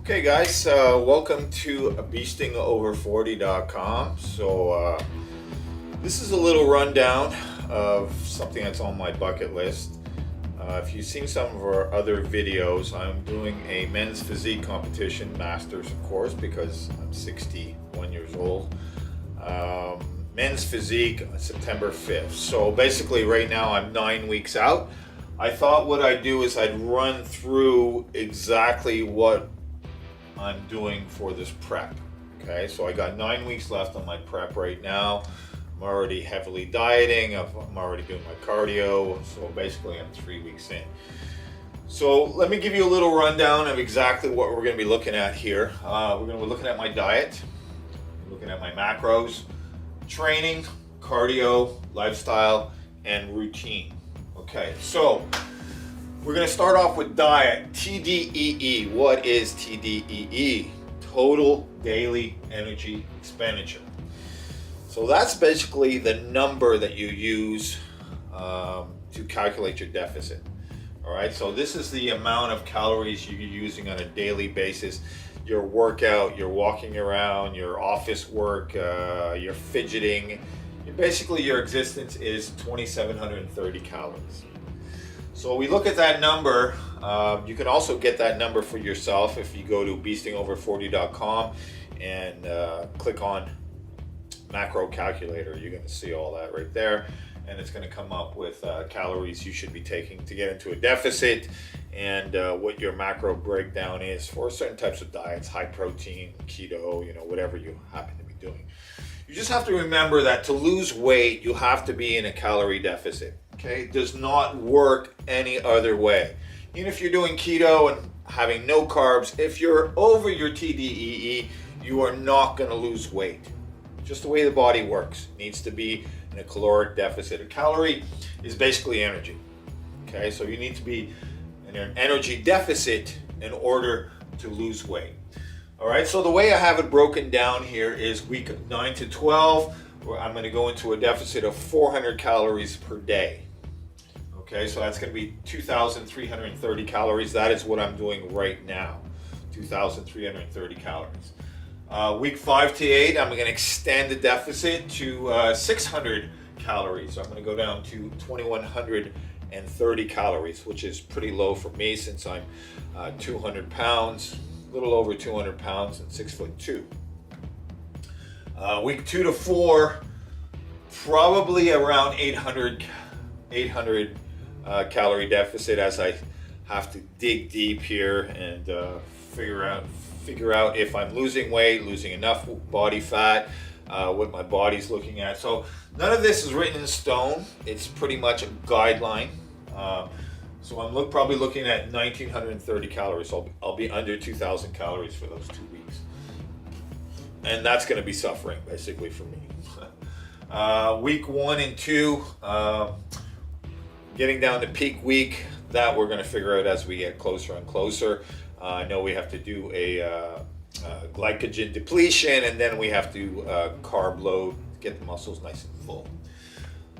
Okay guys, welcome to beastingover40.com. This is a little rundown of something that's on my bucket list. If you've seen some of our other videos, I'm doing a men's physique competition, masters of course, because I'm 61 years old. Men's physique, September 5th. So basically right now I'm 9 weeks out. I thought what I'd do is I'd run through exactly what I'm doing for this prep. Okay, so I got 9 weeks left on my prep right now. I'm already heavily dieting. I'm already doing my cardio. So basically I'm 3 weeks in. So let me give you a little rundown of exactly what we're going to be looking at here. We're going to be looking at my diet, looking at my macros, training, cardio, lifestyle, and routine. Okay, so we're going to start off with diet. TDEE. What is TDEE? Total daily energy expenditure. So that's basically the number that you use to calculate your deficit. All right, so this is the amount of calories you're using on a daily basis. Your workout, your walking around, your office work, your fidgeting. Basically, your existence is 2,730 calories. So we look at that number. You can also get that number for yourself if you go to beastingover40.com and click on macro calculator. You're going to see all that right there, and it's going to come up with calories you should be taking to get into a deficit, and what your macro breakdown is for certain types of diets, high protein, keto, whatever you happen to be doing. You just have to remember that to lose weight, you have to be in a calorie deficit. Okay, it does not work any other way. Even if you're doing keto and having no carbs, if you're over your TDEE, you are not going to lose weight. Just the way the body works. It needs to be in a caloric deficit. A calorie is basically energy. Okay, so you need to be in an energy deficit in order to lose weight. All right, so the way I have it broken down here is week 9 to 12, where I'm going to go into a deficit of 400 calories per day. Okay, so that's going to be 2,330 calories. That is what I'm doing right now, 2,330 calories. Week 5 to 8, I'm going to extend the deficit to 600 calories. So I'm going to go down to 2,130 calories, which is pretty low for me since I'm 200 pounds, a little over 200 pounds and 6'2". Week 2 to 4, probably around 800 calorie deficit, as I have to dig deep here and figure out if I'm losing weight, losing enough body fat, what my body's looking at. So none of this is written in stone. It's pretty much a guideline. So I'm probably looking at 1,930 calories. So I'll be under 2,000 calories for those 2 weeks. And that's going to be suffering, basically, for me. Week 1 and 2, getting down to peak week, that we're going to figure out as we get closer and closer. I know we have to do a glycogen depletion, and then we have to carb load, get the muscles nice and full.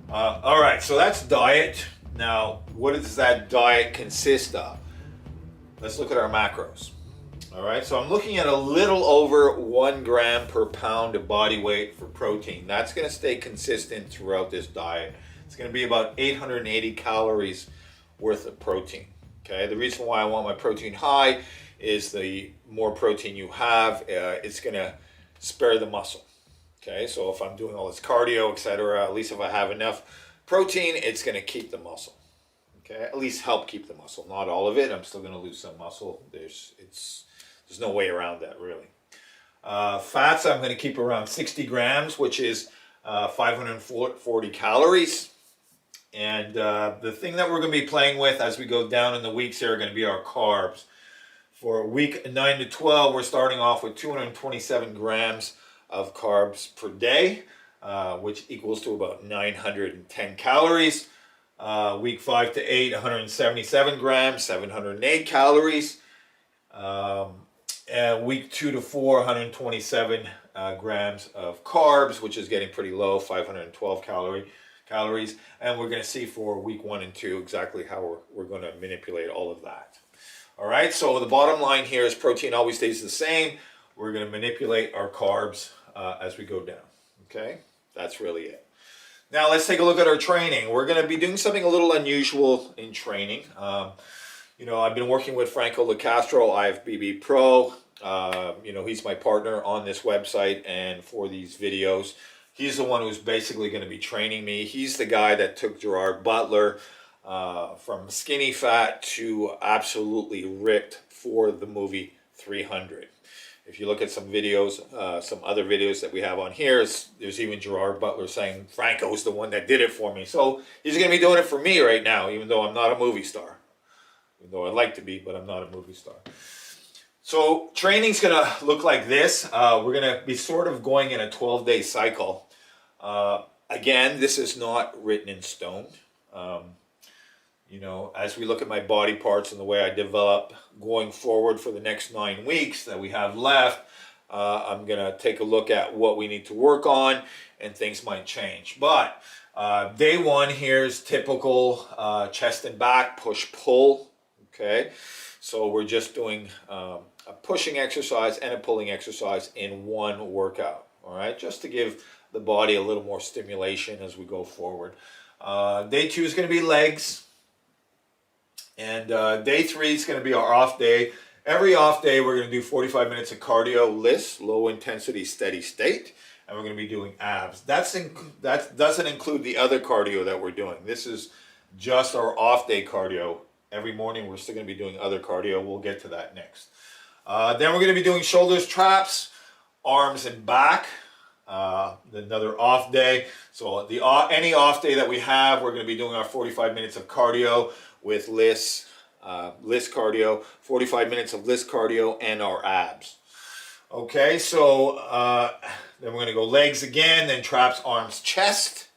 All right, so that's diet. Now, what does that diet consist of? Let's look at our macros. All right, so I'm looking at a little over 1 gram per pound of body weight for protein. That's going to stay consistent throughout this diet. It's going to be about 880 calories worth of protein. Okay, the reason why I want my protein high is the more protein you have, it's going to spare the muscle. Okay, so if I'm doing all this cardio, etc., at least if I have enough protein, it's going to keep the muscle. Okay, at least help keep the muscle. Not all of it. I'm still going to lose some muscle. There's no way around that, really. Fats, I'm going to keep around 60 grams, which is 540 calories. And the thing that we're going to be playing with as we go down in the weeks here are going to be our carbs. For week 9 to 12, we're starting off with 227 grams of carbs per day, which equals to about 910 calories. Week 5 to 8, 177 grams, 708 calories. And week 2 to 4, 127 grams of carbs, which is getting pretty low, 512 calories. And we're going to see for week 1 and 2 exactly how we're going to manipulate all of that. All right, so the bottom line here is protein always stays the same. We're going to manipulate our carbs as we go down. Okay, that's really it. Now let's take a look at our training. We're going to be doing something a little unusual in training. You know, I've been working with Franco Lacastro, IFBB Pro. You know, he's my partner on this website and for these videos. He's the one who's basically going to be training me. He's the guy that took Gerard Butler from skinny fat to absolutely ripped for the movie 300. If you look at some videos, some other videos that we have on here, there's even Gerard Butler saying Franco's the one that did it for me. So he's going to be doing it for me right now, even though I'm not a movie star. Even though I'd like to be, but I'm not a movie star. So training's going to look like this. We're going to be sort of going in a 12-day cycle. Again, this is not written in stone. You know, as we look at my body parts and the way I develop going forward for the next 9 weeks that we have left, I'm going to take a look at what we need to work on, and things might change. But day one here is typical chest and back, push-pull, okay? So we're just doing a pushing exercise and a pulling exercise in one workout, all right? Just to give the body a little more stimulation as we go forward. Day two is going to be legs. And day three is going to be our off day. Every off day, we're going to do 45 minutes of cardio, LISS, low intensity, steady state. And we're going to be doing abs. That doesn't include the other cardio that we're doing. This is just our off day cardio. Every morning, we're still going to be doing other cardio. We'll get to that next. Then we're going to be doing shoulders, traps, arms, and back. Another off day. So any off day that we have, we're going to be doing our 45 minutes of cardio with LISS cardio, 45 minutes of LISS cardio, and our abs. Okay, so then we're going to go legs again, then traps, arms, chest.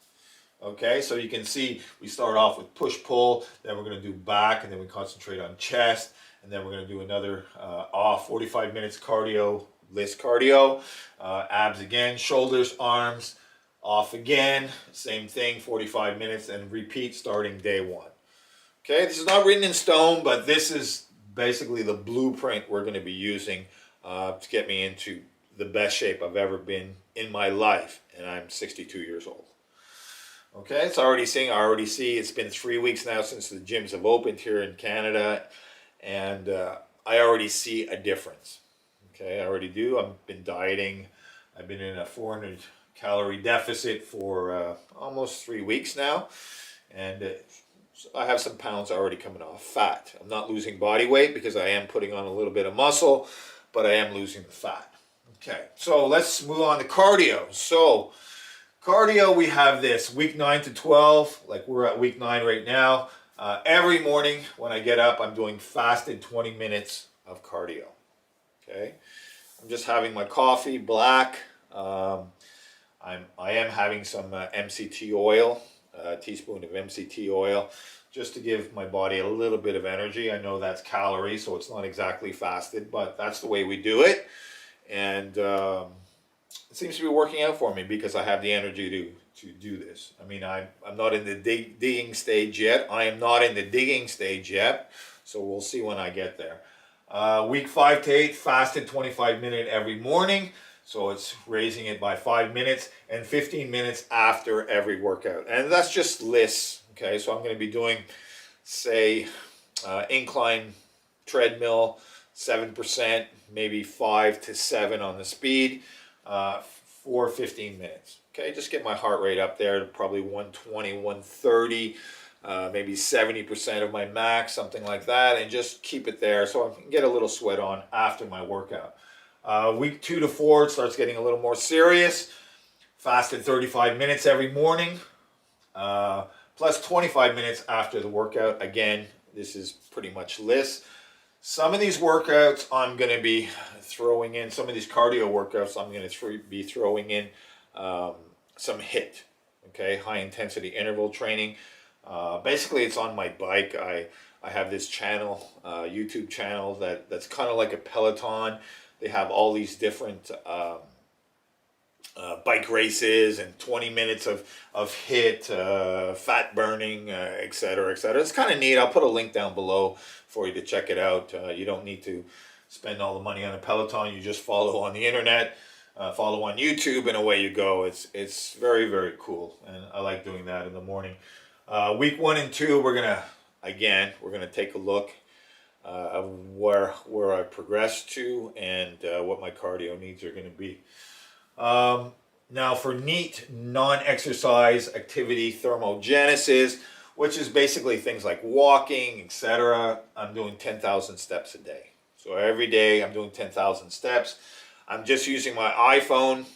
Okay, so you can see we start off with push-pull, then we're going to do back, and then we concentrate on chest, and then we're going to do another off 45 minutes cardio, LISS cardio, abs again, shoulders, arms, off again, same thing, 45 minutes, and repeat starting day one. Okay, this is not written in stone, but this is basically the blueprint we're going to be using to get me into the best shape I've ever been in my life, and I'm 62 years old. Okay, it's I already see it's been 3 weeks now since the gyms have opened here in Canada, and I already see a difference. Okay, I already do. I've been dieting. I've been in a 400 calorie deficit for almost 3 weeks now, and I have some pounds already coming off fat. I'm not losing body weight because I am putting on a little bit of muscle, but I am losing the fat. Okay, so let's move on to cardio. So cardio, we have this week 9 to 12, like we're at week 9 right now. Every morning when I get up, I'm doing fasted 20 minutes of cardio. Okay, I'm just having my coffee, black. I am having some MCT oil. A teaspoon of MCT oil, just to give my body a little bit of energy. I know that's calorie, so it's not exactly fasted, but that's the way we do it. And it seems to be working out for me because I have the energy to do this. I mean, I'm not in the digging stage yet. I am not in the digging stage yet, so we'll see when I get there. Week 5 to 8, fasted 25 minutes every morning. So it's raising it by 5 minutes and 15 minutes after every workout. And that's just LISS, okay? So I'm going to be doing, say, incline treadmill, 7%, maybe 5 to 7 on the speed for 15 minutes. Okay, just get my heart rate up there to probably 120, 130, maybe 70% of my max, something like that, and just keep it there so I can get a little sweat on after my workout. Week 2 to 4, it starts getting a little more serious. Fasted 35 minutes every morning, plus 25 minutes after the workout. Again, this is pretty much LISS. Some of these workouts I'm going to be throwing in, some of these cardio workouts I'm going to be throwing in some HIIT, okay, high intensity interval training. Basically, it's on my bike. I have this channel, YouTube channel that's kind of like a Peloton. They have all these different bike races and 20 minutes of hit, fat burning, etc., etc. It's kind of neat. I'll put a link down below for you to check it out. You don't need to spend all the money on a Peloton. You just follow on the internet, follow on YouTube, and away you go. It's very, very cool, and I like doing that in the morning. Week 1 and 2, we're gonna take a look of where I progressed to and what my cardio needs are going to be. Now for neat non-exercise activity thermogenesis, which is basically things like walking, etc., I'm doing 10,000 steps a day. So every day I'm doing 10,000 steps. I'm just using my iPhone.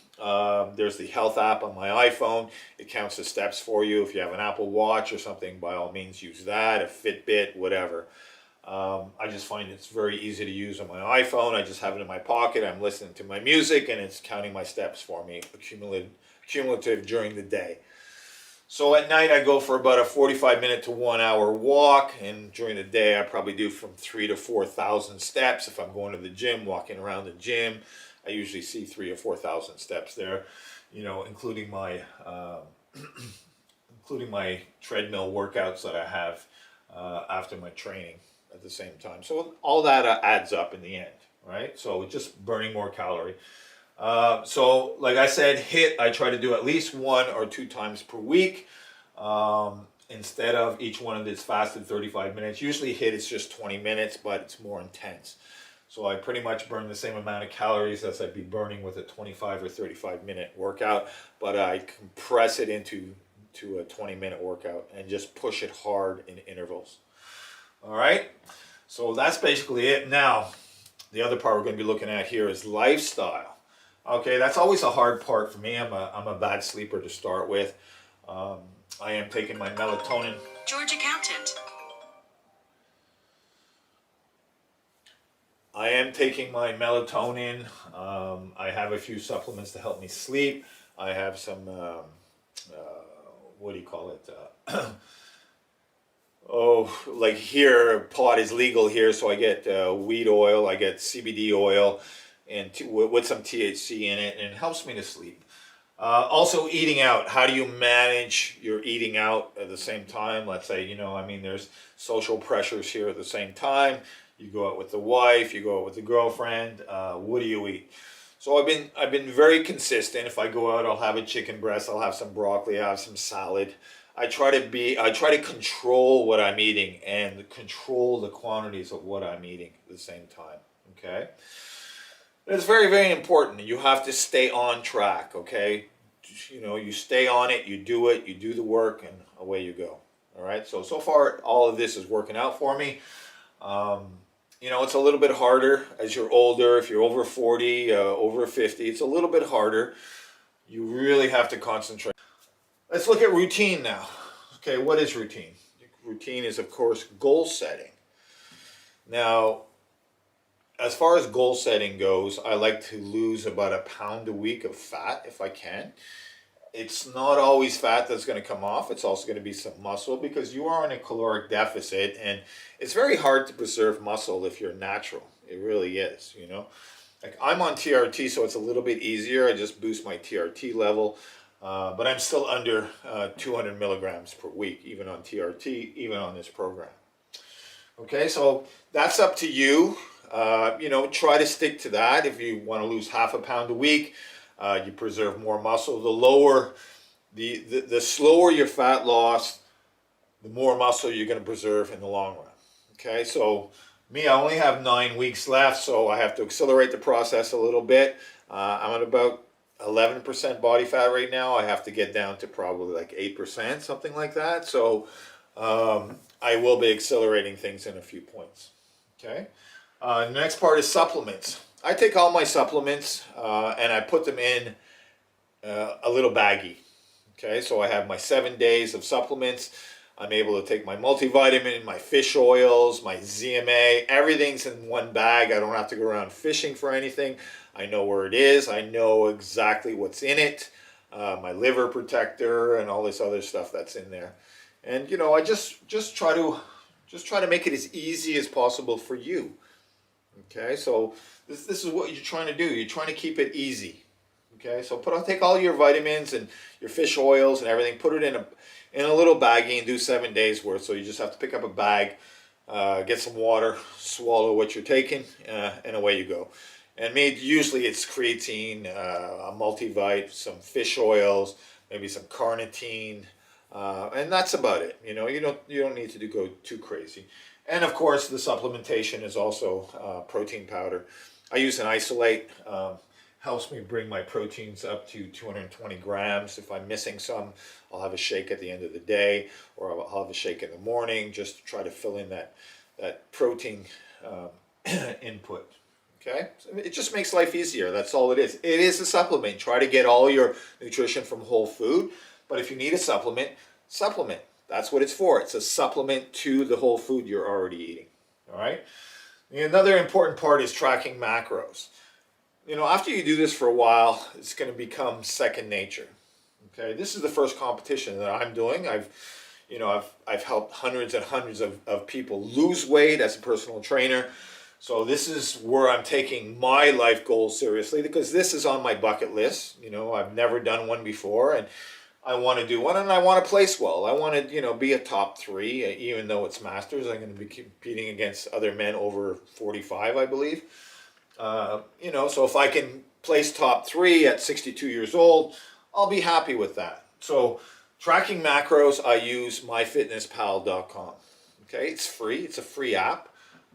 There's the health app on my iPhone. It counts the steps for you. If you have an Apple Watch or something, by all means use that, a Fitbit, whatever. I just find it's very easy to use on my iPhone. I just have it in my pocket. I'm listening to my music and it's counting my steps for me, cumulative during the day. So at night I go for about a 45-minute to 1 hour walk, and during the day I probably do from 3,000 to 4,000 steps. If I'm going to the gym, walking around the gym, I usually see 3,000 or 4,000 steps there, you know, including my treadmill workouts that I have after my training at the same time. So all that adds up in the end, right? So it's just burning more calorie. So like I said, HIIT, I try to do at least 1 or 2 times per week. Instead of each one of these fasted 35 minutes. Usually HIIT is just 20 minutes, but it's more intense. So I pretty much burn the same amount of calories as I'd be burning with a 25 or 35 minute workout, but I compress it into a 20-minute workout and just push it hard in intervals. All right, so that's basically it. Now, the other part we're going to be looking at here is lifestyle. Okay, that's always a hard part for me. I'm a bad sleeper to start with. I am taking my melatonin. George Accountant. I am taking my melatonin. I have a few supplements to help me sleep. I have some, what do you call it? Like here, pot is legal here, so I get weed oil, I get CBD oil, and with some THC in it, and it helps me to sleep. Also eating out. How do you manage your eating out at the same time? Let's say, you know, I mean, there's social pressures here at the same time. You go out with the wife, you go out with the girlfriend. What do you eat? So I've been very consistent. If I go out, I'll have a chicken breast, I'll have some broccoli, I'll have some salad. I try to control what I'm eating and control the quantities of what I'm eating at the same time. Okay. It's very, very important. You have to stay on track, okay? You know, you stay on it, you do the work, and away you go. All right? So far, all of this is working out for me. You know, it's a little bit harder as you're older. If you're over 40, over 50, it's a little bit harder. You really have to concentrate. Let's look at routine now. Okay, what is routine? Routine is, of course, goal setting. Now, as far as goal setting goes, I like to lose about 1 pound a week of fat if I can. It's not always fat that's going to come off. It's also going to be some muscle because you are in a caloric deficit, and it's very hard to preserve muscle if you're natural. It really is, you know. Like I'm on TRT, so it's a little bit easier. I just boost my TRT level, but I'm still under 200 milligrams per week, even on TRT, even on this program. Okay, so that's up to you. You know, try to stick to that. If you want to lose 0.5 pound a week, you preserve more muscle. The slower your fat loss, the more muscle you're going to preserve in the long run. Okay, so me, I only have 9 weeks left, so I have to accelerate the process a little bit. I'm at about 11% body fat right now. I have to get down to probably like 8%, something like that. So I will be accelerating things in a few points. Okay. The next part is supplements. I take all my supplements and I put them in a little baggie. Okay, so I have my 7 days of supplements. I'm able to take my multivitamin, my fish oils, my ZMA, everything's in one bag. I don't have to go around fishing for anything. I know where it is. I know exactly what's in it. My liver protector and all this other stuff that's in there. And you know, I just try to make it as easy as possible for you. Okay, so this is what you're trying to do. You're trying to keep it easy. Okay, so take all your vitamins and your fish oils and everything, put it in a little baggie and do 7 days worth. So you just have to pick up a bag, get some water, swallow what you're taking, and away you go. And usually it's creatine, a multivite, some fish oils, maybe some carnitine, and that's about it. You know, you don't need to go too crazy. And of course, the supplementation is also protein powder. I use an isolate. Helps me bring my proteins up to 220 grams. If I'm missing some, I'll have a shake at the end of the day, or I'll have a shake in the morning just to try to fill in that protein input. Okay, so it just makes life easier. That's all it is. It is a supplement. Try to get all your nutrition from whole food, but if you need a supplement, supplement. That's what it's for. It's a supplement to the whole food you're already eating. All right. Another important part is tracking macros. You know, after you do this for a while, it's going to become second nature. Okay, this is the first competition that I'm doing. I've helped hundreds and hundreds of people lose weight as a personal trainer. So this is where I'm taking my life goals seriously, because this is on my bucket list. You know, I've never done one before, and I want to do one, and I want to place well. I want to, be a top 3, even though it's masters. I'm going to be competing against other men over 45, I believe. So if I can place top 3 at 62 years old, I'll be happy with that. So tracking macros, I use myfitnesspal.com. Okay, it's free. It's a free app.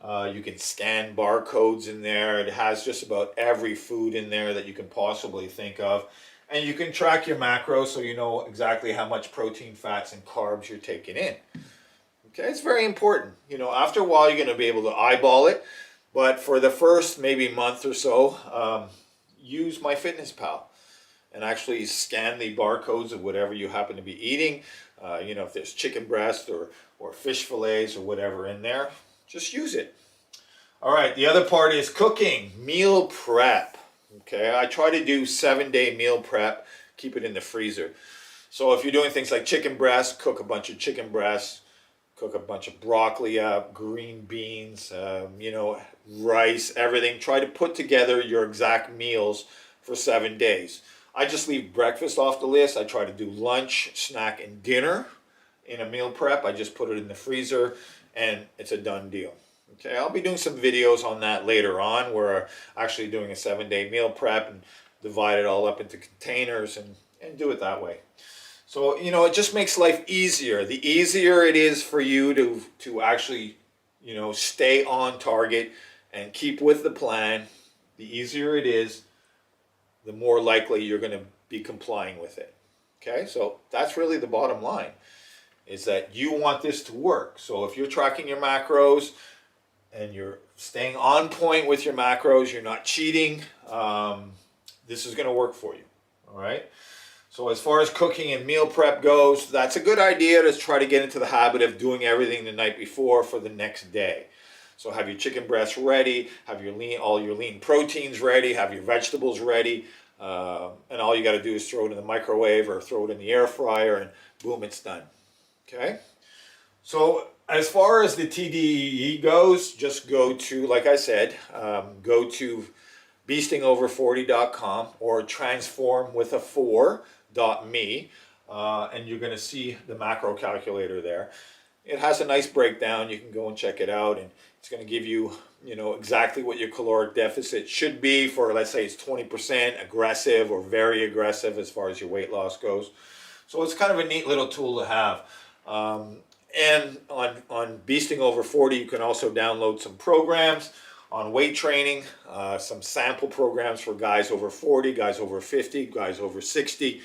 You can scan barcodes in there. It has just about every food in there that you can possibly think of. And you can track your macros so you know exactly how much protein, fats, and carbs you're taking in. Okay, it's very important. After a while, you're going to be able to eyeball it. But for the first maybe month or so, use MyFitnessPal and actually scan the barcodes of whatever you happen to be eating. If there's chicken breast or fish fillets or whatever in there, just use it. All right, the other part is cooking, meal prep. Okay, I try to do 7-day meal prep, keep it in the freezer. So if you're doing things like chicken breast, cook a bunch of chicken breasts, cook a bunch of broccoli up, green beans, rice, everything. Try to put together your exact meals for 7 days. I just leave breakfast off the list. I try to do lunch, snack, and dinner in a meal prep. I just put it in the freezer, and it's a done deal. Okay, I'll be doing some videos on that later on, where I'm actually doing a 7-day meal prep and divide it all up into containers and do it that way. So, it just makes life easier. The easier it is for you to actually, stay on target and keep with the plan, the easier it is, the more likely you're going to be complying with it. Okay, so that's really the bottom line, is that you want this to work. So if you're tracking your macros and you're staying on point with your macros, you're not cheating, this is going to work for you. All right. So as far as cooking and meal prep goes, that's a good idea to try to get into the habit of doing everything the night before for the next day. So have your chicken breast ready, have all your lean proteins ready, have your vegetables ready, and all you got to do is throw it in the microwave or throw it in the air fryer, and boom, it's done. Okay? So as far as the TDEE goes, just go to, like I said, go to beastingover40.com or transformwitha4.me, and you're going to see the macro calculator there. It has a nice breakdown. You can go and check it out, and it's going to give you, exactly what your caloric deficit should be for, let's say it's 20% aggressive or very aggressive as far as your weight loss goes. So it's kind of a neat little tool to have. And on Beasting Over 40, you can also download some programs on weight training, some sample programs for guys over 40, guys over 50, guys over 60.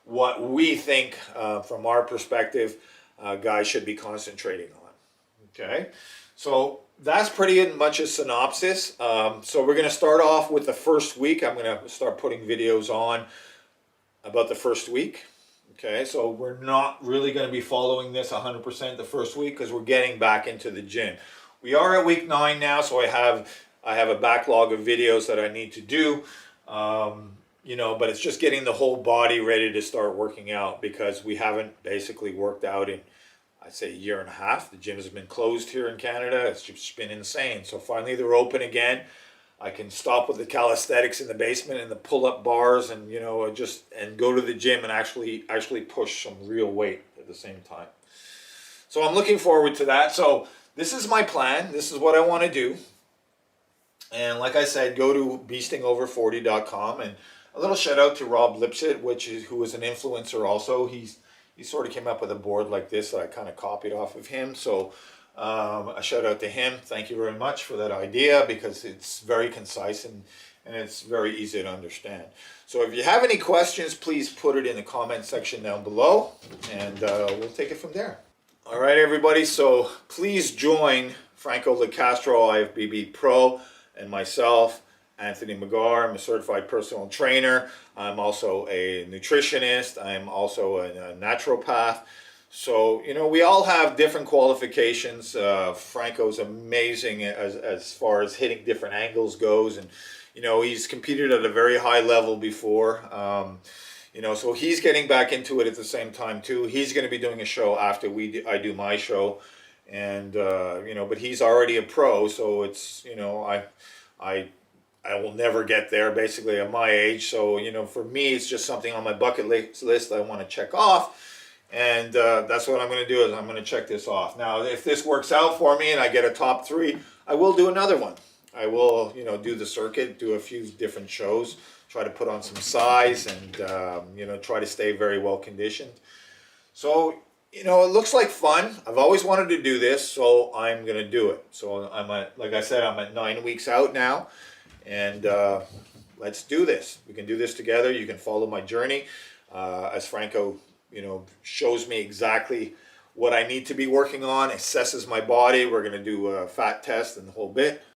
What we think, from our perspective, guys should be concentrating on. Okay, so that's pretty much a synopsis. So we're going to start off with the first week. I'm going to start putting videos on about the first week. Okay, so we're not really going to be following this 100% the first week because we're getting back into the gym. We are at week 9 now, so I have a backlog of videos that I need to do. But it's just getting the whole body ready to start working out because we haven't basically worked out in, I'd say, a year and a half. The gyms have been closed here in Canada. It's just been insane. So finally they're open again. I can stop with the calisthenics in the basement and the pull-up bars, and and go to the gym and actually push some real weight at the same time. So I'm looking forward to that. So this is my plan. This is what I want to do. And like I said, go to beastingover40.com, and a little shout out to Rob Lipset, who is an influencer also. He sort of came up with a board like this that I kind of copied off of him. So a shout out to him. Thank you very much for that idea, because it's very concise and it's very easy to understand. So if you have any questions, please put it in the comment section down below, and we'll take it from there. All right, everybody. So please join Franco LeCastro, IFBB Pro, and myself, Anthony McGar. I'm a certified personal trainer. I'm also a nutritionist. I'm also a naturopath. So, we all have different qualifications. Franco's amazing as far as hitting different angles goes. And, he's competed at a very high level before. So he's getting back into it at the same time too. He's going to be doing a show after I do my show. And, but he's already a pro. So it's, I will never get there basically at my age. So, for me, it's just something on my bucket list I want to check off. And that's what I'm going to do, is I'm going to check this off. Now, if this works out for me and I get a top 3, I will do another one. I will, do the circuit, do a few different shows, try to put on some size, and, try to stay very well conditioned. So, it looks like fun. I've always wanted to do this, so I'm going to do it. So like I said, I'm at 9 weeks out now, and let's do this. We can do this together. You can follow my journey as Franco shows me exactly what I need to be working on, assesses my body. We're going to do a fat test and the whole bit.